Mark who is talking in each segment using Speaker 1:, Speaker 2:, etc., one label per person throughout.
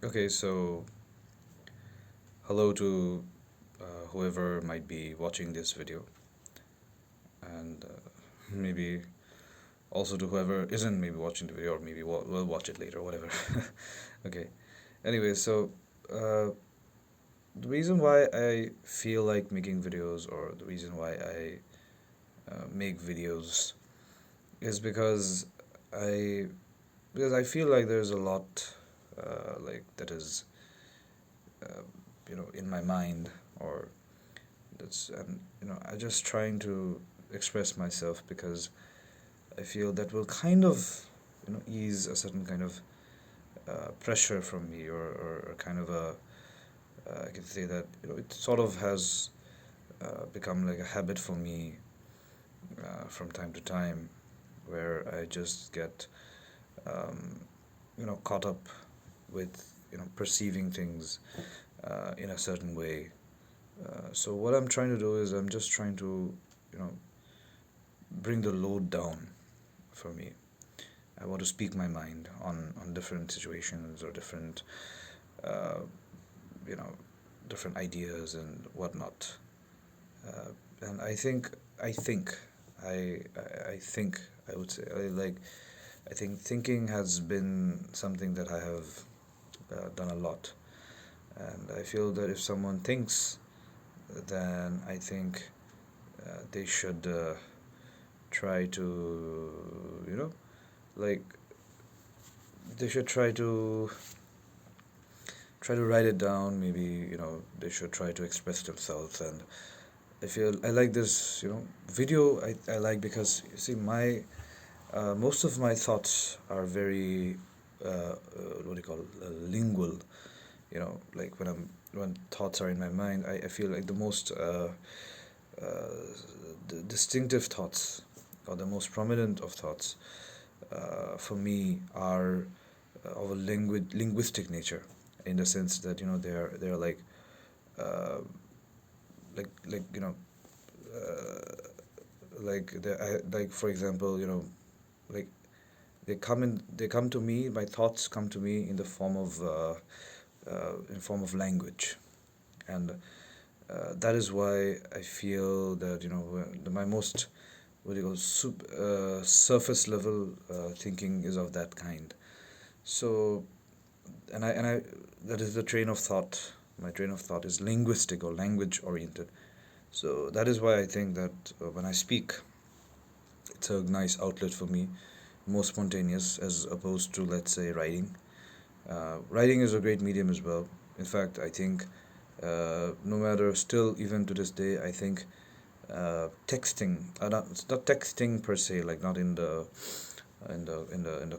Speaker 1: Okay, so hello to whoever might be watching this video, and maybe also to whoever isn't maybe watching the video, or maybe will watch it later, whatever. Okay. Anyway, so uh, the reason why I feel like making videos, or the reason why I make videos, is I because I feel like there's a lot like that is uh, in my mind, or that's and I just trying to express myself because I feel that will kind of ease a certain kind of pressure from me, or kind of a I can say that it sort of has become like a habit for me from time to time, where I just get um, caught up with perceiving things in a certain way. So what I'm trying to do is I'm just trying to you know bring the load down for me. I want to speak my mind on different situations, or uh, you know, different ideas and whatnot. Uh, and I think I would say I think thinking has been something that I have done a lot, and I feel that if someone thinks, then I think they should try to like they should try to write it down. Maybe they should try to express themselves. And I feel I like this video. I like because you see my most of my thoughts are very what do you call it, lingual. Like when thoughts are in my mind, I feel like the most distinctive thoughts, or the most prominent of thoughts for me are of a linguistic nature, in the sense that they're uh, like like for example, like they come to me, my thoughts come to me in the form of language. And that is why I feel that my most what do you call surface level thinking is of that kind. So and I that is the train of thought. My train of thought is linguistic or language oriented. So that is why I think that when I speak, it's a nice outlet for me, more spontaneous as opposed to, let's say, writing. Writing is a great medium as well. In fact, I think no matter, still even to this day, I think texting, it's not texting per se, like not in the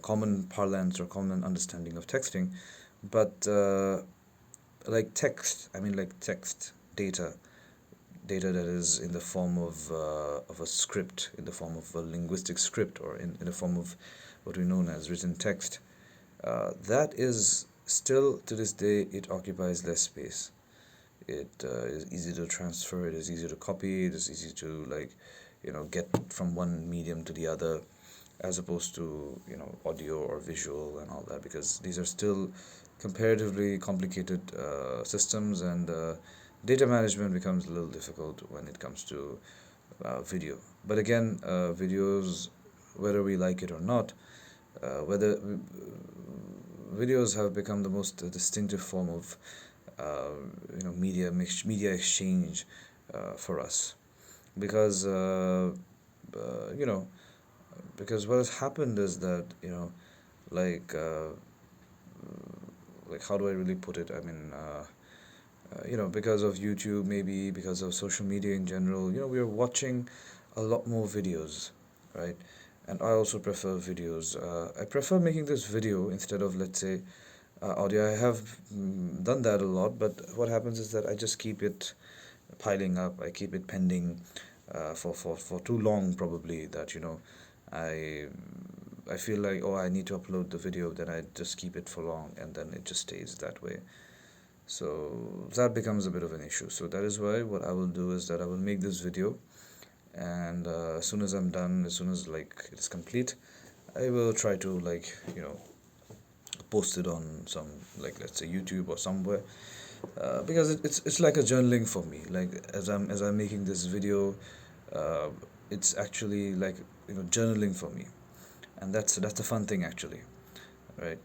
Speaker 1: common parlance or common understanding of texting, but like text. I mean, like text data that is in the form of a script, in the form of a linguistic script, or in the form of what we know as written text. That is still to this day, it occupies less space. It is easy to transfer. It is easy to copy. It is easy to get from one medium to the other, as opposed to audio or visual and all that, because these are still comparatively complicated systems, and data management becomes a little difficult when it comes to video. But again, videos, whether we like it or not, whether videos have become the most distinctive form of uh, media exchange for us, because you know because what has happened is that like uh, like how do I really put it? I mean, because of YouTube, maybe because of social media in general, we are watching a lot more videos, right? And I also prefer videos. I prefer making this video instead of, let's say, audio. I have done that a lot, but what happens is that I just keep it piling up. I keep it pending for too long, probably. That I I feel like, oh, I need to upload the video, then I just keep it for long, and then it just stays that way. So that becomes a bit of an issue. So that is why what I will do is that I will make this video, and as soon as I'm done, as soon as like it's complete, I will try to post it on some, like, let's say YouTube or somewhere, because it's like a journaling for me. Like, as I'm making this video, uh, it's actually like, journaling for me, and that's a fun thing actually, right?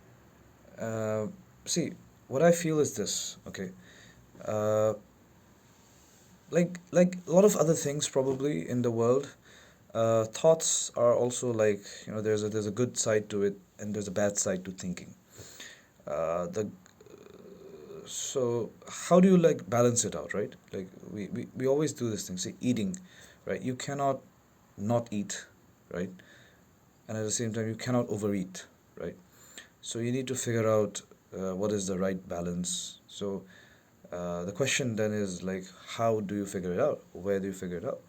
Speaker 1: Uh, See, what I feel is this, okay? Uh, like a lot of other things probably in the world, thoughts are also like, there's a good side to it, and there's a bad side to thinking. The So how do you like balance it out, right? Like, we always do this thing, say eating, right? You cannot not eat, right? And at the same time, you cannot overeat, right? So you need to figure out what is the right balance. So the question then is like, how do you figure it out? Where do you figure it out?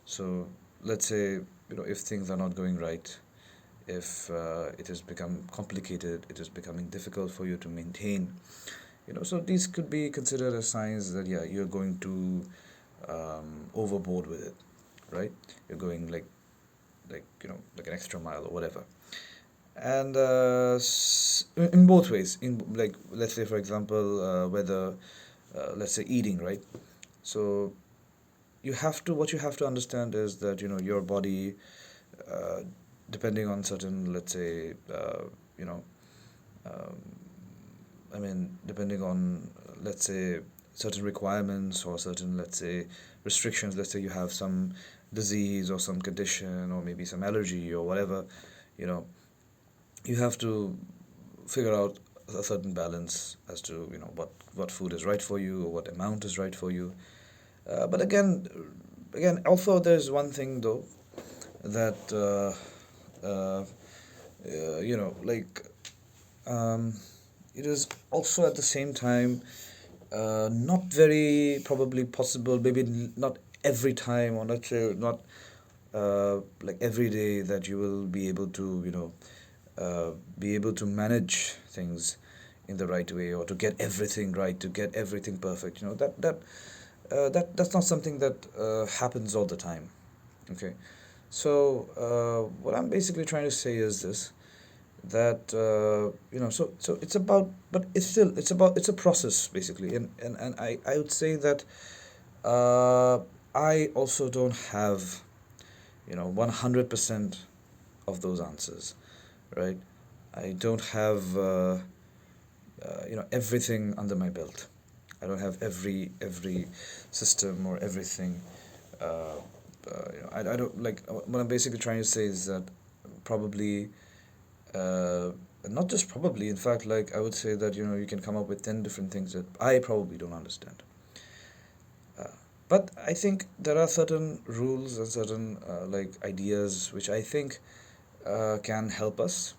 Speaker 1: So let's say, if things are not going right, if it has become complicated, it is becoming difficult for you to maintain, so these could be considered as signs that, yeah, you're going to overboard with it, right? You're going like an extra mile or whatever. And in both ways, in like, let's say for example, whether let's say eating, right? So what you have to understand is that, your body, uh, depending on certain, let's say, you know um, I mean, depending on, let's say, certain requirements or certain, let's say, restrictions. Let's say you have some disease or some condition or maybe some allergy or whatever, you know, you have to figure out a certain balance as to, what food is right for you or what amount is right for you. But again, also there's one thing though that like, um, it is also at the same time not very probably possible, maybe not every time, or let's say not like every day, that you will be able to, be able to manage things in the right way, or to get everything right, to get everything perfect. That's not something that happens all the time. Okay, so what I'm basically trying to say is this, that so it's about, but it's a process basically, and I would say that uh, I also don't have 100% of those answers, right? I don't have everything under my belt. I don't have every system or everything. I don't like, what I'm basically trying to say is that probably, uh, not just probably, in fact, like, I would say that, you can come up with 10 different things that I probably don't understand. uh, but I think there are certain rules and certain like ideas which I think can help us.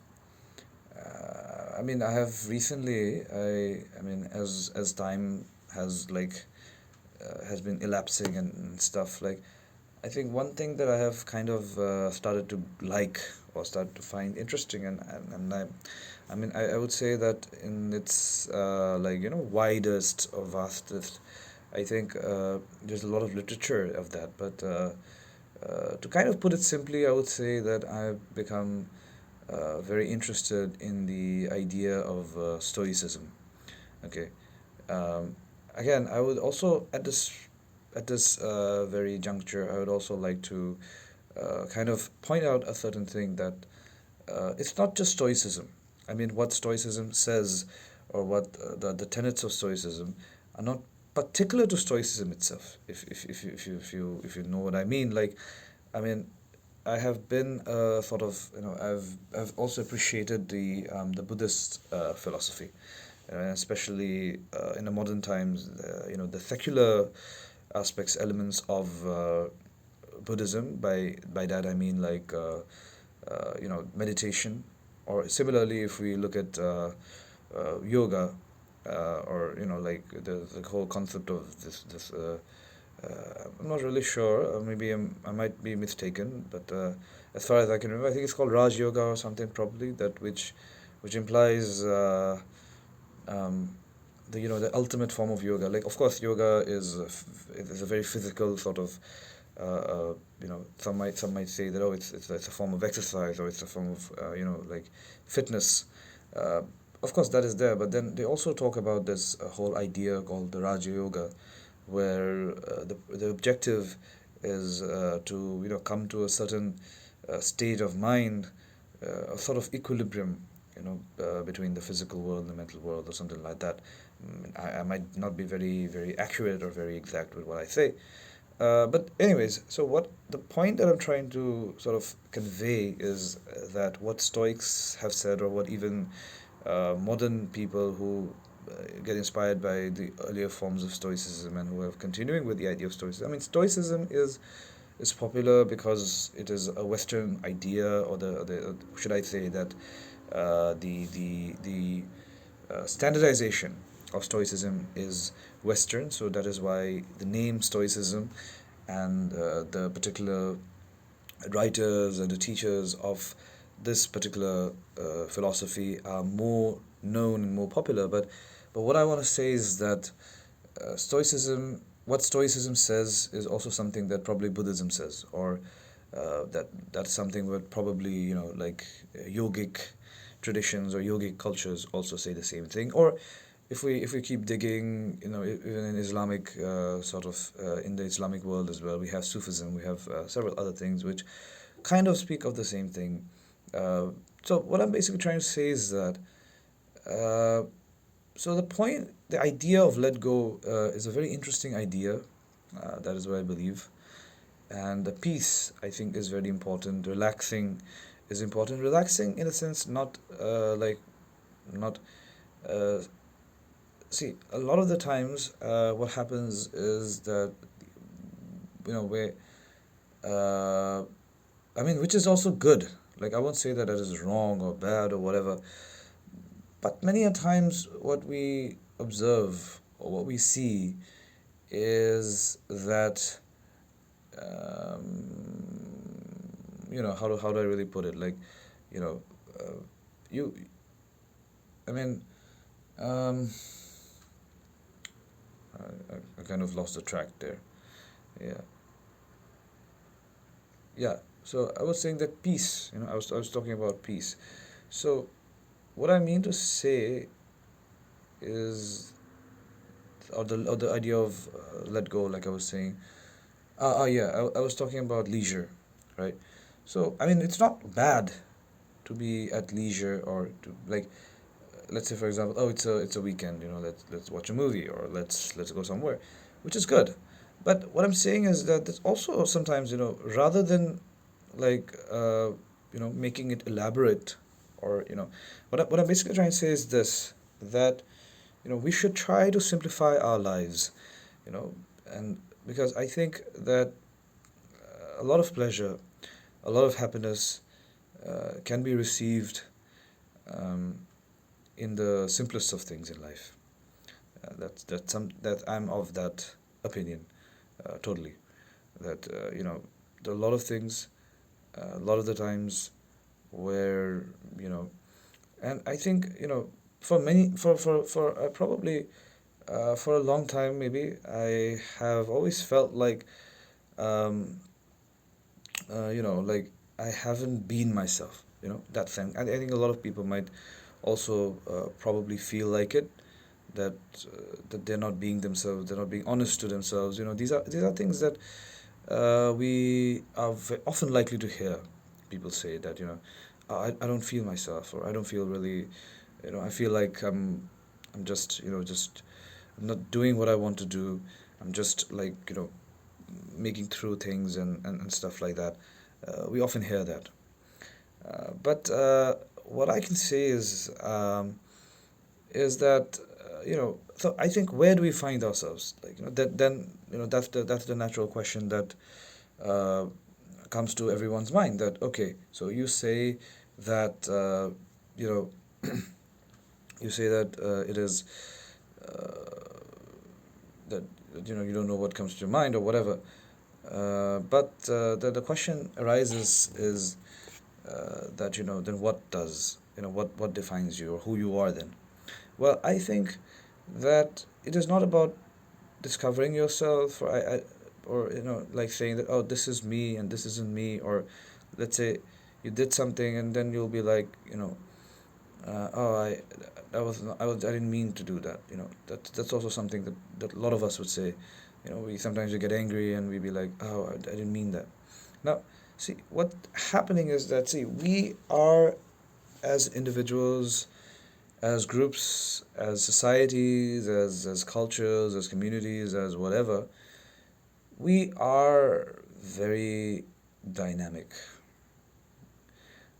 Speaker 1: I mean, I have recently, I mean, as time has like has been elapsing and stuff, like, I think one thing that I have kind of started to like, or started to find interesting, and I mean, I would say that in its like, widest or vastest, I think there's a lot of literature of that. But to kind of put it simply, I would say that I've become very interested in the idea of stoicism. Okay. Um, Again, I would also, at this very juncture, I would also like to kind of point out a certain thing, that it's not just stoicism. I mean, what stoicism says, or what the tenets of stoicism are not particular to stoicism itself. If you know what I mean, like, I mean, I have been sort of, I've also appreciated the Buddhist philosophy, especially in the modern times. The secular aspects, elements of Buddhism. By that I mean, like, meditation, or similarly, if we look at yoga, or like the whole concept of this. I'm not really sure. Maybe I might be mistaken, but as far as I can remember, I think it's called Raj Yoga or something, probably, that which implies um, the ultimate form of yoga. Like, of course, yoga is a very physical sort of, some might say that, oh, it's a form of exercise, or it's a form of like fitness. Uh, of course that is there, but then they also talk about this whole idea called the Raja Yoga, where the objective is to come to a certain state of mind, a sort of equilibrium, between the physical world and the mental world, or something like that. I might not be very accurate or very exact with what I say, but anyways, so what the point that I'm trying to sort of convey is that what Stoics have said, or what even modern people who get inspired by the earlier forms of Stoicism and who are continuing with the idea of Stoicism. I mean, Stoicism is popular because it is a Western idea, or the should I say that the standardization of Stoicism is Western, so that is why the name Stoicism and the particular writers and the teachers of this particular philosophy are more known and more popular. But what I want to say is that what Stoicism says is also something that probably Buddhism says, or that's something that probably like yogic traditions or yogic cultures also say the same thing. Or if we keep digging, even in Islamic in the Islamic world as well, we have Sufism, we have several other things which kind of speak of the same thing. Uh, so what I'm basically trying to say is that uh, the idea of let go is a very interesting idea. That is what I believe. And the peace, I think, is very important. Relaxing is important. Relaxing in a sense, not. Uh, See, a lot of the times, what happens is that we. Uh, I mean, which is also good. Like I won't say that that is wrong or bad or whatever. But many a times, what we observe or what we see is that how do I really put it? Like, you know, you. I mean, um, I kind of lost the track there. Yeah, yeah. So I was saying that peace. I was talking about peace. So what I mean to say is, or the idea of let go, like I was saying. Yeah, I was talking about leisure, right? So I mean, it's not bad to be at leisure, or to like, let's say for example, oh, it's a weekend, let's watch a movie, or let's go somewhere, which is good. But what I'm saying is that there's also sometimes, rather than like making it elaborate, or what I'm basically trying to say is this, that we should try to simplify our lives, you know and because I think that a lot of pleasure, a lot of happiness can be received um, in the simplest of things in life. That I'm of that opinion, totally. That there are a lot of things, a lot of the times where and I think for many for probably for a long time, maybe I have always felt like um, like I haven't been myself. That thing. I think a lot of people might also probably feel like it, that that they're not being themselves. They're not being honest to themselves. These are things that we are often likely to hear people say that I don't feel myself, or I don't feel really, I feel like I'm just I'm not doing what I want to do. I'm just like making through things, and stuff like that. We often hear that. But what I can say is that so I think, where do we find ourselves? Like that then that's the natural question that uh, comes to everyone's mind. That okay, so you say that you know you say that it is uh, that you don't know what comes to your mind or whatever. But the question arises is that then what does what defines you, or who you are then? Well, I think that it is not about discovering yourself, or like saying that, oh, this is me and this isn't me, or let's say you did something and then you'll be like oh, I didn't mean to do that. That's also something that a lot of us would say. We sometimes we get angry and we be like, oh, I didn't mean that. Now, see, what happening is that, see, we are, as individuals, as groups, as societies, as cultures, as communities, as whatever, we are very dynamic.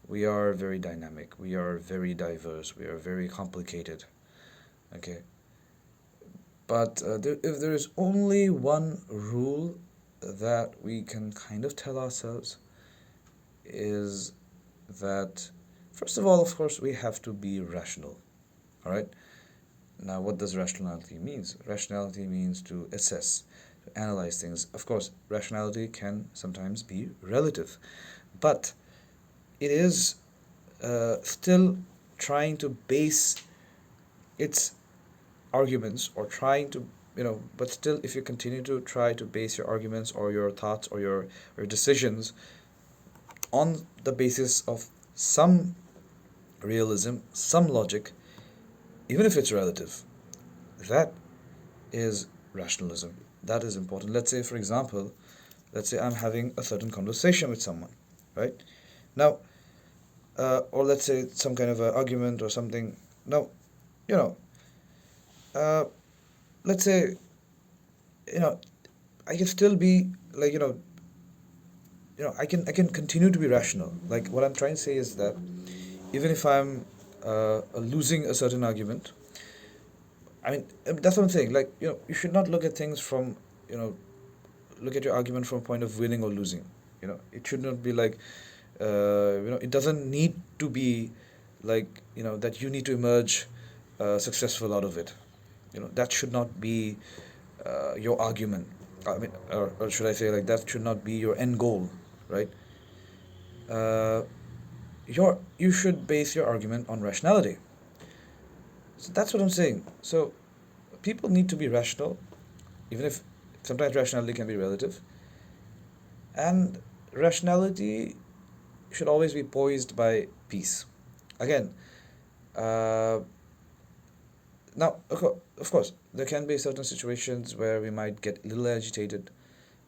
Speaker 1: We are very dynamic. We are very diverse. We are very complicated. Okay. But if there is only one rule that we can kind of tell ourselves, is that, first of all, of course, we have to be rational. All right. Now, what does rationality means? Rationality means to assess, to analyze things. Of course, rationality can sometimes be relative, but it is still trying to base its arguments, or trying to, but still, if you continue to try to base your arguments or your thoughts or your decisions on the basis of some realism, some logic, even if it's relative, that is rationalism. That is important. Let's say, for example, let's say I'm having a certain conversation with someone, right? Now, or let's say some kind of an argument or something. Now, you know, uh, let's say, you know, I can still be like, I can continue to be rational. Like, what I'm trying to say is that even if I'm losing a certain argument, I mean, that's what I'm saying. Like, you should not look at things from, you know, look at your argument from a point of winning or losing. It should not be like, it doesn't need to be like, that you need to emerge successful out of it. That should not be your argument. I mean, or should I say, like, that should not be your end goal, right? Uh, you should base your argument on rationality. So that's what I'm saying. So people need to be rational, even if sometimes rationality can be relative, and rationality should always be poised by peace. Again, uh, now, of course, there can be certain situations where we might get a little agitated,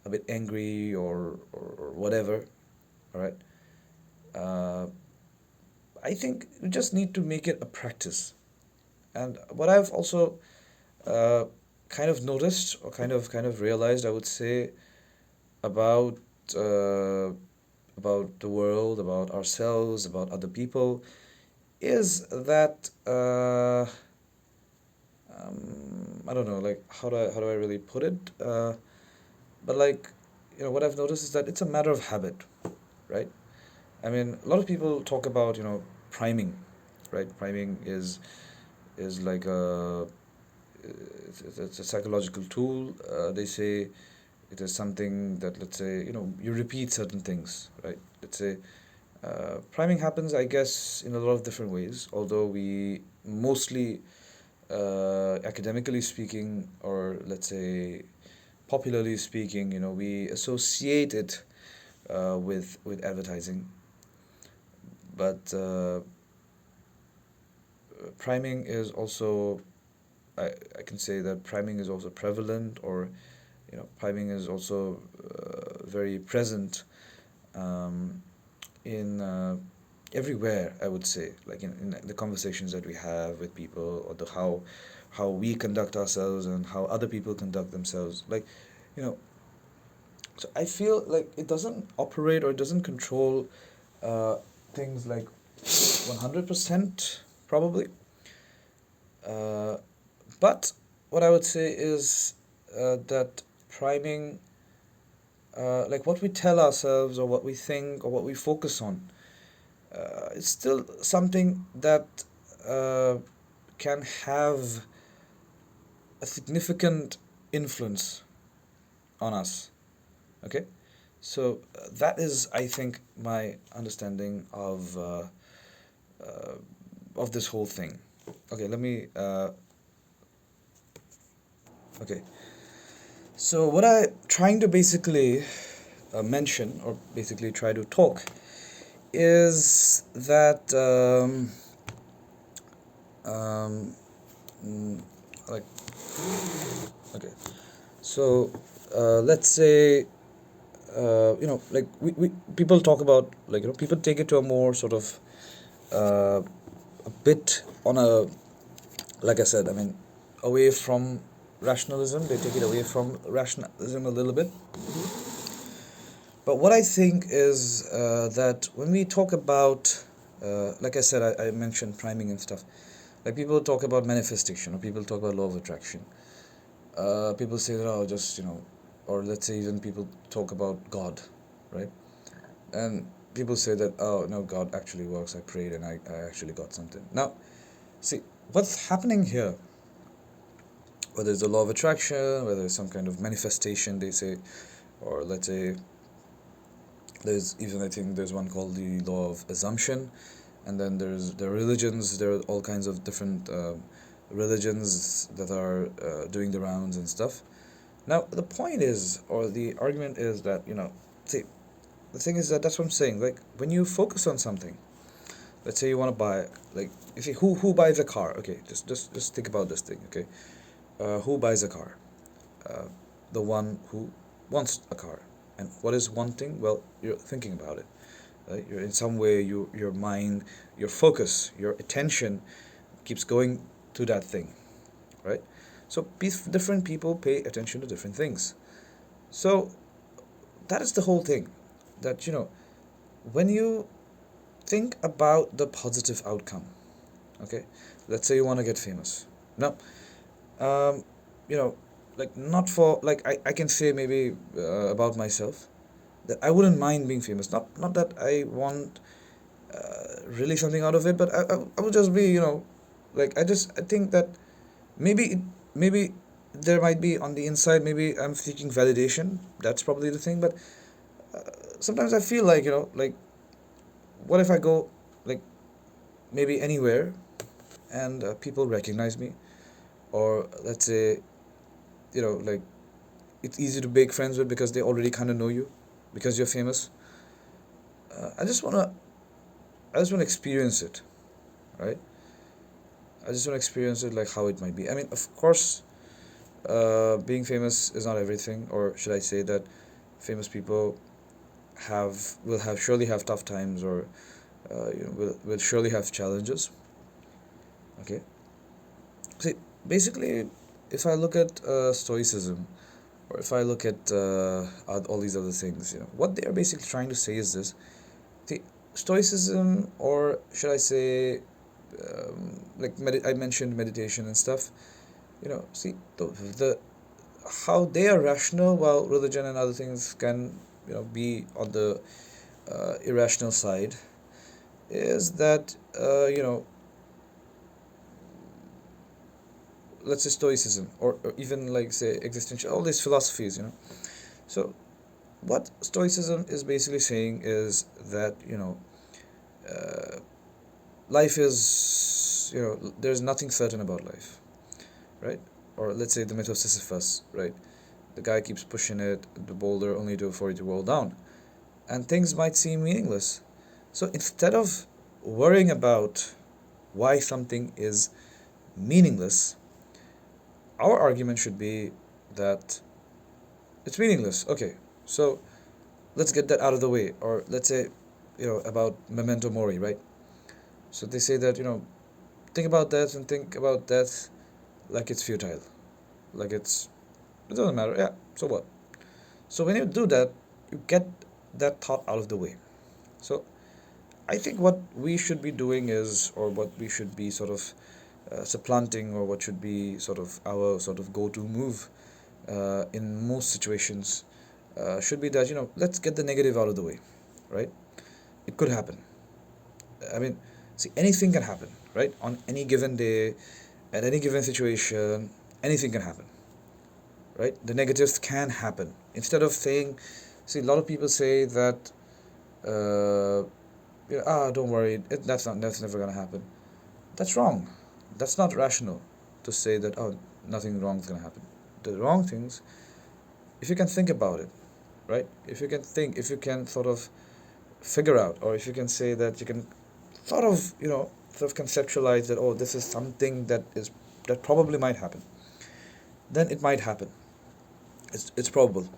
Speaker 1: a bit angry, or whatever. All right. Uh, I think we just need to make it a practice. And what I've also uh, kind of noticed, or kind of realized, I would say, about uh, about the world, about ourselves, about other people, is that I don't know, like, how do I really put it? But, like, what I've noticed is that it's a matter of habit, right? I mean, a lot of people talk about, priming, right? Priming is like it's a psychological tool. They say it is something that, let's say, you repeat certain things, right? Let's say priming happens, I guess, in a lot of different ways, although we mostly, academically speaking, or let's say popularly speaking, we associate it with advertising. But priming is also, I can say that priming is also prevalent, or priming is also very present um, in everywhere, I would say, like in the conversations that we have with people, or the how we conduct ourselves and how other people conduct themselves. Like, you know, so I feel like it doesn't operate, or it doesn't control uh, things like 100% probably. Uh, but what I would say is that priming, like what we tell ourselves, or what we think, or what we focus on, it's still something that uh, can have a significant influence on us. Okay, so that is, I think, my understanding of this whole thing. Okay, let me. Okay, so what I trying to basically mention, or basically try to talk, is that um, mm, like okay, so let's say like we people talk about, like, people take it to a more sort of uh, a bit on a, like I said, I mean, away from rationalism. They take it away from rationalism a little bit. But what I think is that when we talk about, like I said, I mentioned priming and stuff. Like, people talk about manifestation, or people talk about law of attraction. People say that, oh, just, or let's say even people talk about God, right? And people say that, oh, no, God actually works. I prayed and I actually got something. Now, see, what's happening here, whether it's the law of attraction, whether it's some kind of manifestation, they say, or let's say there's even, I think there's one called the law of assumption, and then there are religions. There are all kinds of different religions that are doing the rounds and stuff. Now the point is, or the argument is that, see, the thing is that that's what I'm saying. Like, when you focus on something, let's say you want to buy, like, if you, who buys a car? Okay, just think about this thing. Okay, who buys a car? Uh, the one who wants a car. And what is wanting? Well, you're thinking about it. Right? You're in some way, your mind, your focus, your attention keeps going to that thing, right? So different people pay attention to different things. So that is the whole thing. That, when you think about the positive outcome, okay, let's say you want to get famous. Now, um, you know, like, not for, like, I can say maybe about myself that I wouldn't mind being famous. Not that I want really something out of it, but I would just be, like, I think that maybe there might be on the inside, maybe I'm seeking validation. That's probably the thing. But sometimes I feel like, like, what if I go, like, maybe anywhere, and people recognize me, or let's say, like, it's easy to make friends with because they already kind of know you because you're famous. uh, i just want to I just want to experience it, right? I just want to experience it, like, how it might be. I mean, of course, being famous is not everything, or should I say that famous people will have surely have tough times, or will surely have challenges. Okay, see, basically, if I look at stoicism, or if I look at all these other things, what they are basically trying to say is this: the stoicism, or should I say, like, I mentioned meditation and stuff. See, the how they are rational, while religion and other things can, be on the irrational side, is that, let's say stoicism, or even, like, say, existential, all these philosophies. So what stoicism is basically saying is that, uh, life is, there's nothing certain about life, right? Or let's say the myth of Sisyphus, right? The guy keeps pushing the boulder, only for it to roll down, and things might seem meaningless. So instead of worrying about why something is meaningless, our argument should be that it's meaningless. Okay, so let's get that out of the way. Or let's say, about memento mori, right? So they say that, think about death, and think about death like it's futile, like it doesn't matter. Yeah, so what? So when you do that, you get that thought out of the way. So I think what we should be doing is, or what we should be sort of supplanting, or what should be sort of our sort of go-to move in most situations, should be that, let's get the negative out of the way, right? It could happen. I mean, see, anything can happen, right? On any given day, at any given situation, anything can happen, right? The negatives can happen. Instead of saying, see, a lot of people say that, don't worry, that's never gonna happen. That's wrong. That's not rational to say that, oh, nothing wrong is gonna happen. The wrong things, if you can think about it, right? If you can sort of figure out, or if you can say that you can sort of, sort of conceptualize that, oh, this is something that probably might happen, then it might happen. It's probable.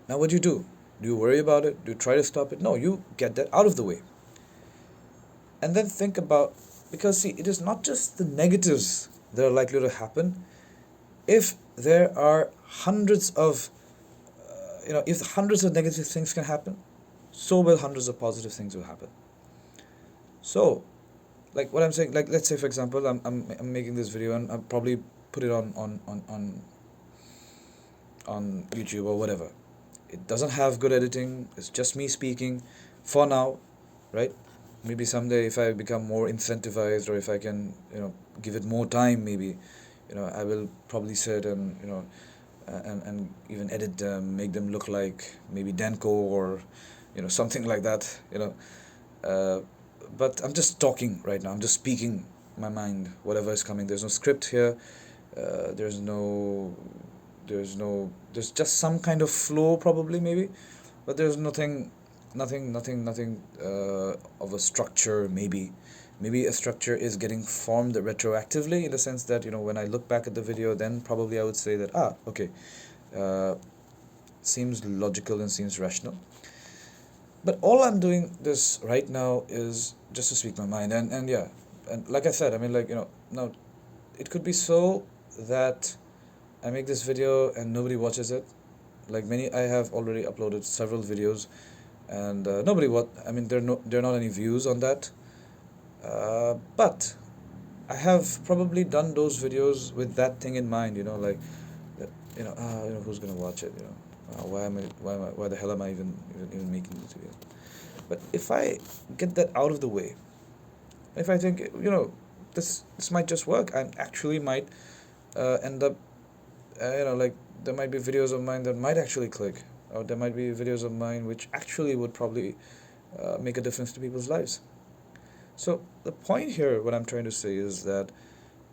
Speaker 1: Now what do you do? Do you worry about it? Do you try to stop it? No, you get that out of the way. And then think about, because see, it is not just the negatives that are likely to happen. If there are hundreds of, if hundreds of negative things can happen, so will hundreds of positive things will happen. So, like what I'm saying, like let's say for example, I'm making this video and I'll probably put it on YouTube or whatever. It doesn't have good editing. It's just me speaking for now, right? Maybe someday if I become more incentivized, or if I can, give it more time, maybe, I will probably sit and, and even edit them, make them look like maybe Danko or, something like that, but I'm just talking right now. I'm just speaking my mind, whatever is coming. There's no script here. There's no, there's just some kind of flow probably, maybe, but there's nothing of a structure. Maybe a structure is getting formed retroactively, in the sense that, when I look back at the video, then probably I would say that, okay, seems logical and seems rational. But all I'm doing this right now is just to speak my mind, and yeah, and like I said, I mean, like, now it could be so that I make this video and nobody watches it. Like I have already uploaded several videos, and nobody I mean, there are not any views on that. But I have probably done those videos with that thing in mind, like that, who's gonna watch it, why the hell am I even making this video? But if I get that out of the way, if I think, this might just work, I actually might end up, like there might be videos of mine that might actually click, or there might be videos of mine which actually would probably make a difference to people's lives. So the point here, what I'm trying to say is that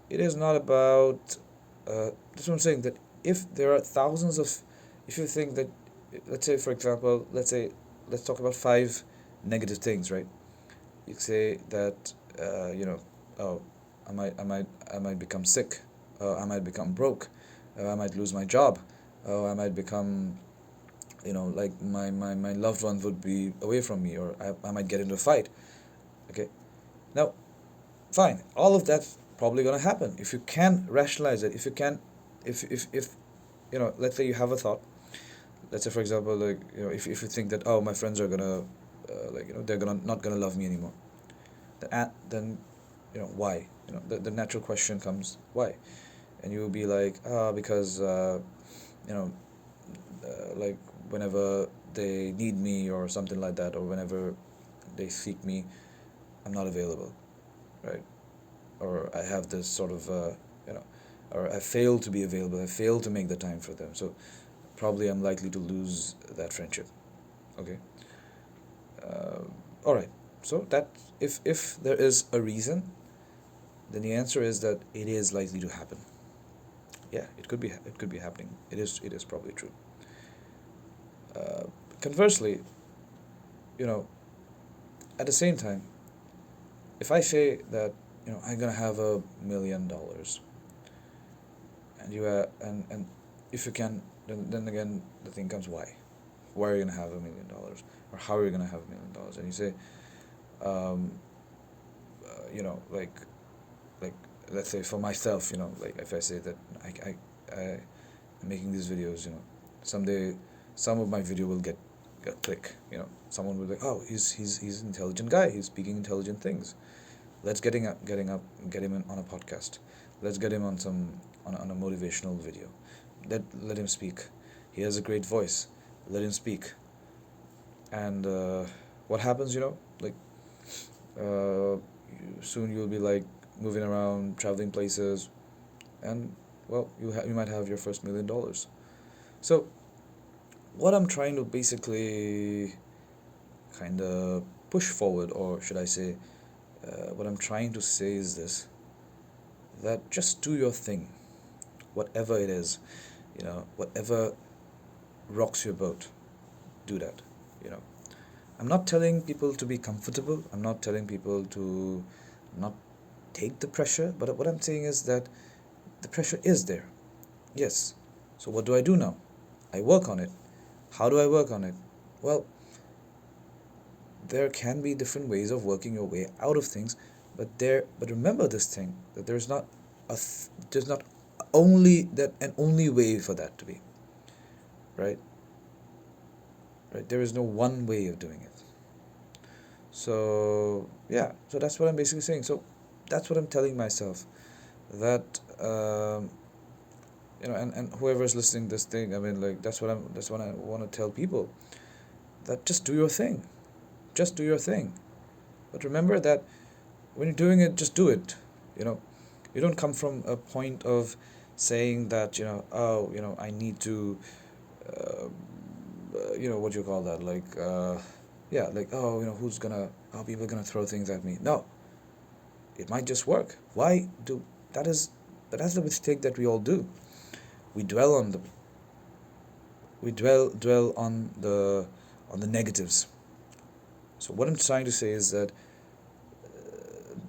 Speaker 1: it is not about, that's what I'm saying, that if there are thousands of, if you think that, let's say for example, let's talk about 5 negative things, right? You say that, oh, I might become sick, I might become broke, I might lose my job, I might become, like my loved one would be away from me, or I might get into a fight. Okay, now, fine, all of that's probably going to happen if you can rationalize it. If you can, if let's say you have a thought. Let's say for example, like, if you think that, oh, my friends are gonna, they're not gonna love me anymore, then why? The natural question comes, why? And you will be like, because like whenever they need me or something like that, or whenever they seek me, I'm not available, right? Or I have this sort of, or I fail to be available, I fail to make the time for them, so probably I'm likely to lose that friendship. Okay. All right. So that, if there is a reason, then the answer is that it is likely to happen. Yeah, it could be happening. It is probably true. Uh, Conversely, at the same time, if I say that, I'm gonna have $1 million, and and if you can, then again the thing comes, why are you gonna have $1 million, or how are you gonna have $1 million? And you say, um, like let's say for myself, like if I say that I'm making these videos, someday some of my video will get a click, someone will be like, oh, he's an intelligent guy, he's speaking intelligent things, let's get him on a podcast, let's get him on a motivational video, let him speak, he has a great voice, let him speak. And what happens, like, soon you'll be like moving around, traveling places, and well, you might have your first $1 million. So what I'm trying to basically kind of push forward, or should I say, what I'm trying to say is this: that just do your thing, whatever it is, whatever rocks your boat, do that. I'm not telling people to be comfortable. I'm not telling people to not take the pressure, but what I'm saying is that the pressure is there. Yes. So what do I do now? I work on it. How do I work on it? Well, there can be different ways of working your way out of things, but remember this thing, that there's not only that an only way for that to be, right? Right? There is no one way of doing it. So yeah, so that's what I'm basically saying. So that's what I'm telling myself, that and whoever's listening to this thing, I mean, like, that's what I want to tell people, that just do your thing. Just do your thing. But remember that when you're doing it, just do it. You know, you don't come from a point of saying that, oh, I need to, what do you call that? Like, yeah, like, oh, how people gonna throw things at me? No, it might just work. Why do that is that's the mistake that we all do. We dwell on the dwell on the negatives. So what I'm trying to say is that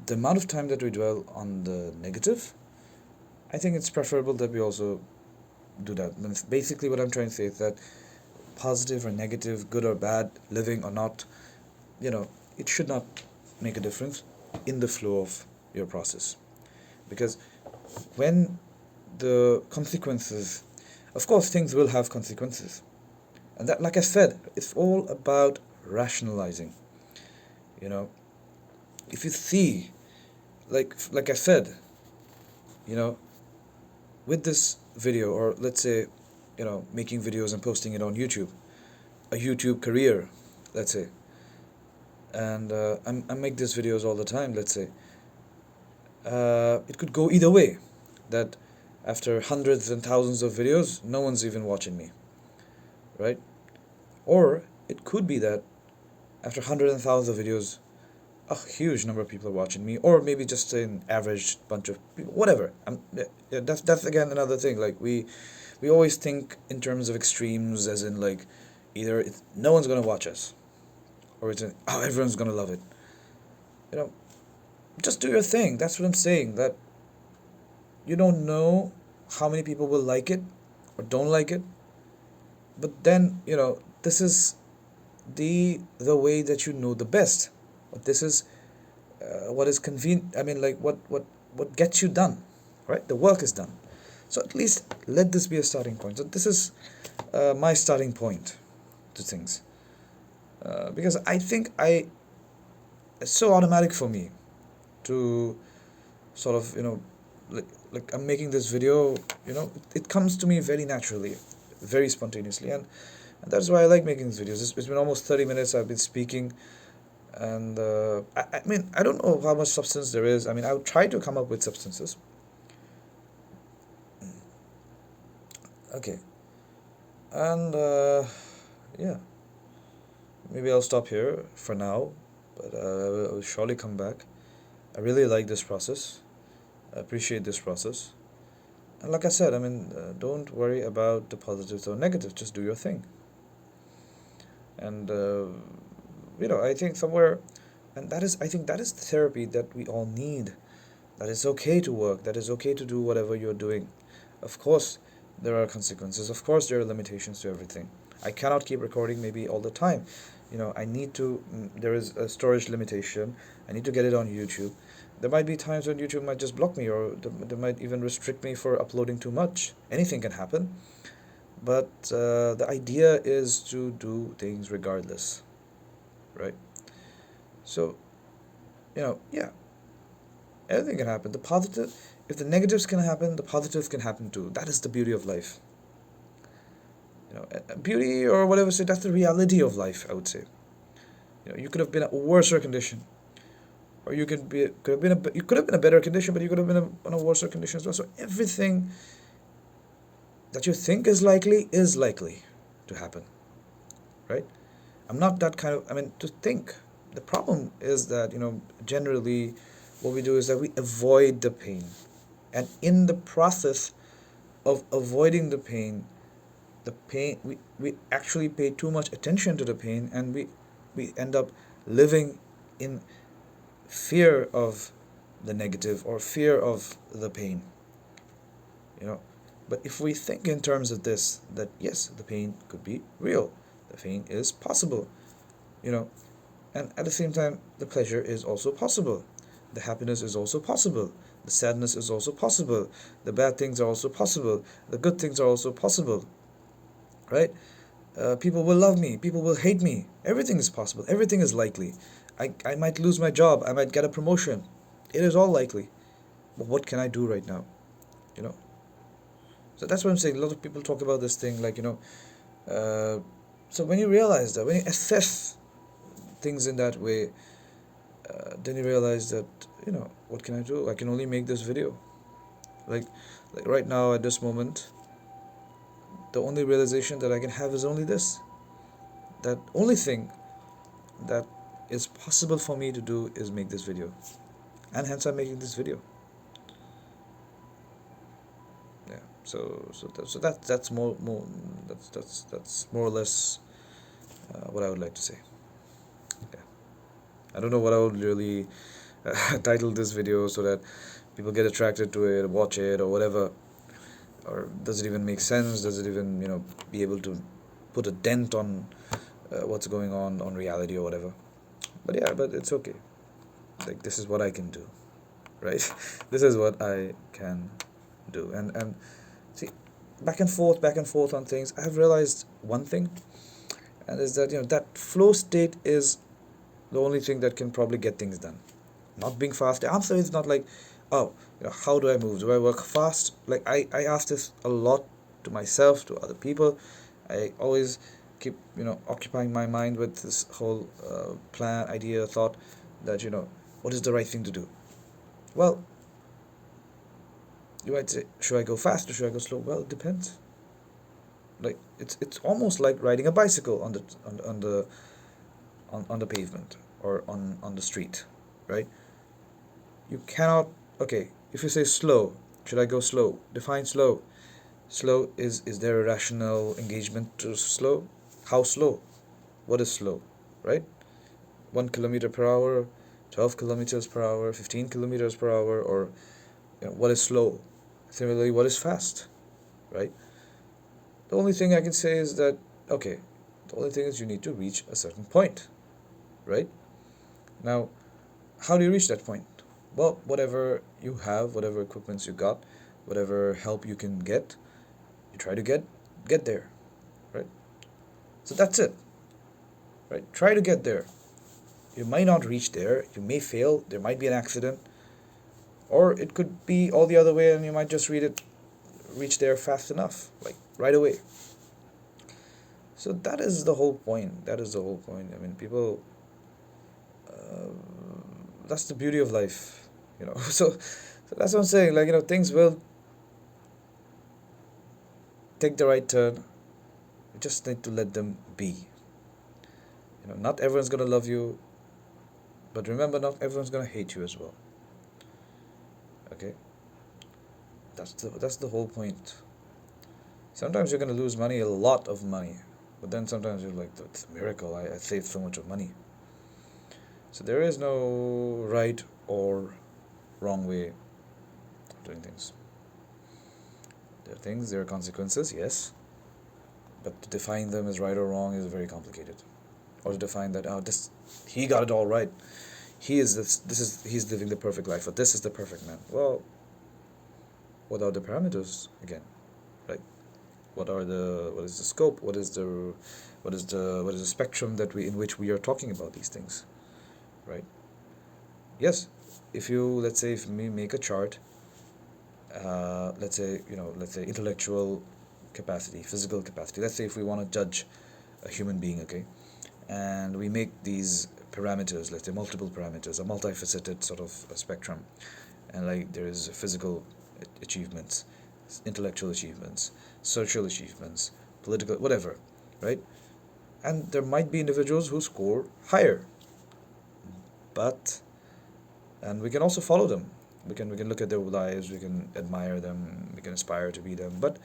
Speaker 1: the amount of time that we dwell on the negative, I think it's preferable that we also do that. Basically, what I'm trying to say is that positive or negative, good or bad, living or not, it should not make a difference in the flow of your process. Because when the consequences, of course, things will have consequences. And that, like I said, it's all about rationalizing. You know, if you see, like I said, you know, with this video, or let's say, making videos and posting it on YouTube, a YouTube career, let's say, and I make these videos all the time, let's say, it could go either way, that after hundreds and thousands of videos, no one's even watching me, right? Or it could be that after hundreds and thousands of videos, a huge number of people are watching me, or maybe just an average bunch of people, whatever. Yeah, that's again another thing. Like, we always think in terms of extremes, as in, like, either no one's gonna watch us, or oh, everyone's gonna love it. You know, just do your thing. That's what I'm saying. That you don't know how many people will like it or don't like it, but then this is the way that you know the best. But this is what is convenient. I mean, like, what gets you done, right? The work is done. So at least let this be a starting point. So this is my starting point to things, because I think it's so automatic for me to sort of like I'm making this video. It comes to me very naturally, very spontaneously, and that's why I like making these videos. It's been almost 30 minutes I've been speaking, and I mean, I don't know how much substance there is. I mean, I would try to come up with substances. Okay, and yeah, maybe I'll stop here for now, but I will surely come back. I really like this process. I appreciate this process. And like I said, I mean, don't worry about the positives or negatives. Just do your thing. And I think somewhere, and I think that is the therapy that we all need. That it's okay to work. That it's okay to do whatever you're doing. Of course, there are consequences. Of course, there are limitations to everything. I cannot keep recording maybe all the time. I need to. There is a storage limitation. I need to get it on YouTube. There might be times when YouTube might just block me, or they might even restrict me for uploading too much. Anything can happen. But the idea is to do things regardless, right? So, yeah, anything can happen. If the negatives can happen, the positives can happen too. That is the beauty of life. Beauty or whatever. Say that's the reality of life. I would say. You could have been a worse condition, or you could have been a better condition, but you could have been in a worse condition as well. So everything that you think is likely to happen, right? I'm not that kind of. I mean, to think. The problem is that generally, what we do is that we avoid the pain, and in the process of avoiding the pain we actually pay too much attention to the pain, and we end up living in fear of the negative or fear of the pain, you know. But if we think in terms of this, that yes, the pain could be real, the pain is possible, you know, and at the same time, the pleasure is also possible, the happiness is also possible, the sadness is also possible, the bad things are also possible, the good things are also possible, right? People will love me, people will hate me, everything is possible, everything is likely. I might lose my job, I might get a promotion, it is all likely. But what can I do right now, you know? So that's what I'm saying. A lot of people talk about this thing like, uh, so when you realize that, when you assess things in that way, then you realize that, what can I do? I can only make this video. Like, like right now at this moment, the only realization that I can have is only this. That only thing that is possible for me to do is make this video, and hence I'm making this video. Yeah. That's more that's more or less what I would like to say. Yeah. I don't know what I would really title this video so that people get attracted to it, watch it, or whatever. Or does it even make sense? Does it even be able to put a dent on what's going on reality or whatever? But yeah, but it's okay. Like, this is what I can do, right? This is what I can do, and see, back and forth on things. I have realized one thing, and is that that flow state is the only thing that can probably get things done. Not being fast. The answer is not like, oh, how do I move? Do I work fast? Like, I ask this a lot to myself, to other people. I always keep occupying my mind with this whole plan, idea, thought that what is the right thing to do. Well, you might say, should I go fast or should I go slow? Well, it depends. Like, it's almost like riding a bicycle on the pavement, or on the street, right? You cannot. Okay, if you say slow, should I go slow? Define slow. Slow is there a rational engagement to slow? How slow? What is slow, right? 1 kilometer per hour, 12 kilometers per hour, 15 kilometers per hour, or what is slow? Similarly, what is fast, right? The only thing I can say is that, okay, the only thing is you need to reach a certain point, right? Now, how do you reach that point? Well, whatever you have, whatever equipments you got, whatever help you can get, you try to get there, right? So that's it, right? Try to get there. You might not reach there, you may fail, there might be an accident, or it could be all the other way and you might just reach there fast enough, like right away. So that is the whole point. That is the whole point. I mean, people. That's the beauty of life, So that's what I'm saying. Like, things will take the right turn. You just need to let them be. Not everyone's gonna love you, but remember, not everyone's gonna hate you as well. Okay. That's the whole point. Sometimes you're gonna lose money, a lot of money, but then sometimes you're like, it's a miracle. I saved so much of money. So there is no right or wrong way of doing things. There are consequences, yes, but to define them as right or wrong is very complicated. Or to define that, he got it all right. He's living the perfect life, or this is the perfect man. Well, what are the parameters again, right? What is the scope? What is the spectrum in which we are talking about these things, right? Yes, if we make a chart, let's say intellectual capacity, physical capacity. Let's say if we want to judge a human being, okay, and we make these parameters, let's say multiple parameters, a multifaceted sort of a spectrum, and like there is physical achievements, intellectual achievements, social achievements, political, whatever, right? And there might be individuals who score higher, but and we can also follow them. We can look at their lives, we can admire them, we can aspire to be them, but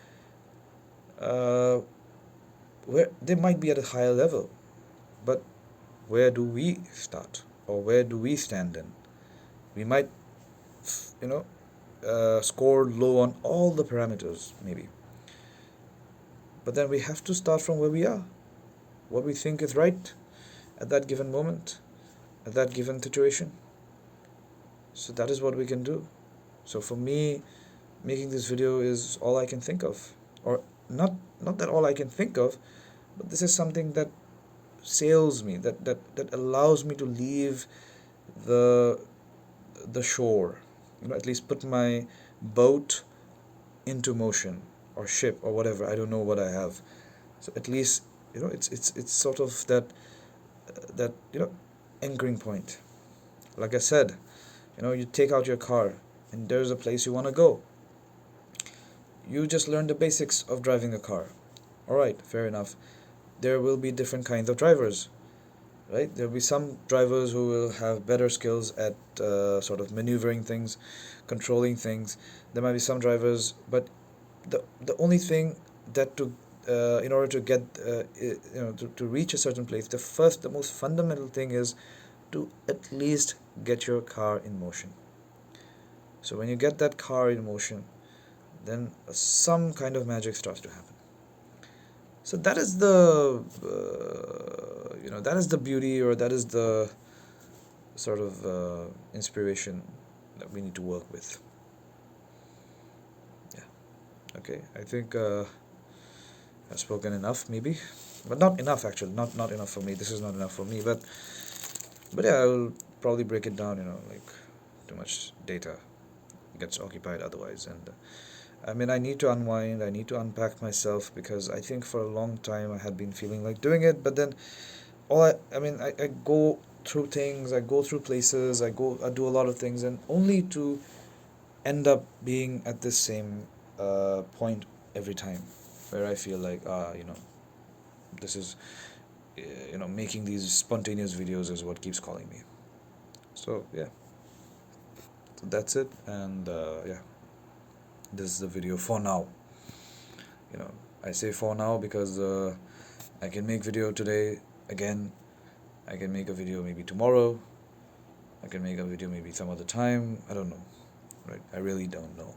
Speaker 1: where they might be at a higher level, but where do we start, or where do we stand in? We might you know, scored low on all the parameters, maybe. But then we have to start from where we are, what we think is right at that given moment, at that given situation. So that is what we can do. So for me, making this video is all I can think of, or not that all I can think of, but this is something that sails me, that allows me to leave the the shore, at least put my boat into motion, or ship, or whatever. I don't know what I have. So at least, it's sort of that anchoring point. Like I said, you take out your car and there's a place you want to go. You just learned the basics of driving a car. All right, fair enough. There will be different kinds of drivers, right? There will be some drivers who will have better skills at sort of maneuvering things, controlling things. There might be some drivers, but the only thing that to in order to get to reach a certain place, the most fundamental thing is to at least get your car in motion. So when you get that car in motion, then some kind of magic starts to happen. So that is the beauty, or that is the sort of inspiration that we need to work with. Yeah. Okay. I think I've spoken enough, maybe, but not enough actually. Not enough for me. This is not enough for me. But yeah, I will probably break it down. Like too much data gets occupied otherwise, and I mean, I need to unwind, I need to unpack myself, because I think for a long time I had been feeling like doing it, but then I go through things, I go through places, I do a lot of things, and only to end up being at this same point every time, where I feel like, this is, making these spontaneous videos is what keeps calling me. So, yeah. So that's it, and yeah. This is the video for now. I say for now because I can make video today again. I can make a video maybe tomorrow. I can make a video maybe some other time. I don't know. Right? I really don't know.